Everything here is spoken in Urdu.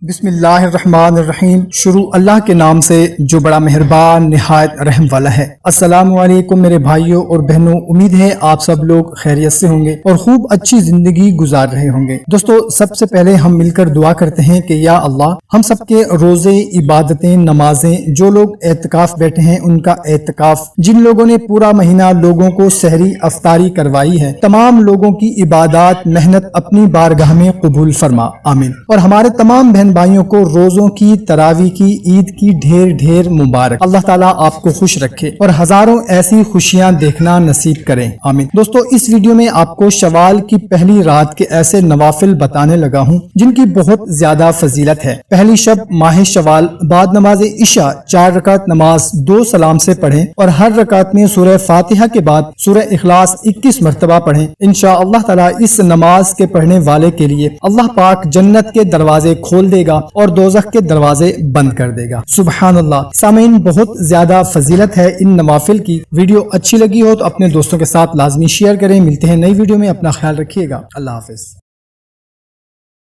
بسم اللہ الرحمن الرحیم۔ شروع اللہ کے نام سے جو بڑا مہربان نہایت رحم والا ہے۔ السلام علیکم میرے بھائیوں اور بہنوں، امید ہے آپ سب لوگ خیریت سے ہوں گے اور خوب اچھی زندگی گزار رہے ہوں گے۔ دوستو، سب سے پہلے ہم مل کر دعا کرتے ہیں کہ یا اللہ، ہم سب کے روزے، عبادتیں، نمازیں، جو لوگ اعتکاف بیٹھے ہیں ان کا اعتکاف، جن لوگوں نے پورا مہینہ لوگوں کو سحری افطاری کروائی ہے، تمام لوگوں کی عبادات، محنت اپنی بارگاہ میں قبول فرما، آمین۔ اور ہمارے تمام بہن بھائیوں کو روزوں کی، تراویح کی، عید کی ڈھیر ڈھیر مبارک۔ اللہ تعالیٰ آپ کو خوش رکھے اور ہزاروں ایسی خوشیاں دیکھنا نصیب کریں، آمین۔ دوستو، اس ویڈیو میں آپ کو شوال کی پہلی رات کے ایسے نوافل بتانے لگا ہوں جن کی بہت زیادہ فضیلت ہے۔ پہلی شب ماہ شوال، بعد نماز عشاء 4 رکعت نماز 2 سلام سے پڑھیں اور ہر رکعت میں سورہ فاتحہ کے بعد سورہ اخلاص 21 مرتبہ پڑھیں۔ انشاءاللہ تعالیٰ اس نماز کے پڑھنے والے کے لیے اللہ پاک جنت کے دروازے کھول دے گا اور دوزخ کے دروازے بند کر دے گا۔ سبحان اللہ۔ سامعین، بہت زیادہ فضیلت ہے ان نوافل کی۔ ویڈیو اچھی لگی ہو تو اپنے دوستوں کے ساتھ لازمی شیئر کریں۔ ملتے ہیں نئی ویڈیو میں، اپنا خیال رکھیے گا۔ اللہ حافظ۔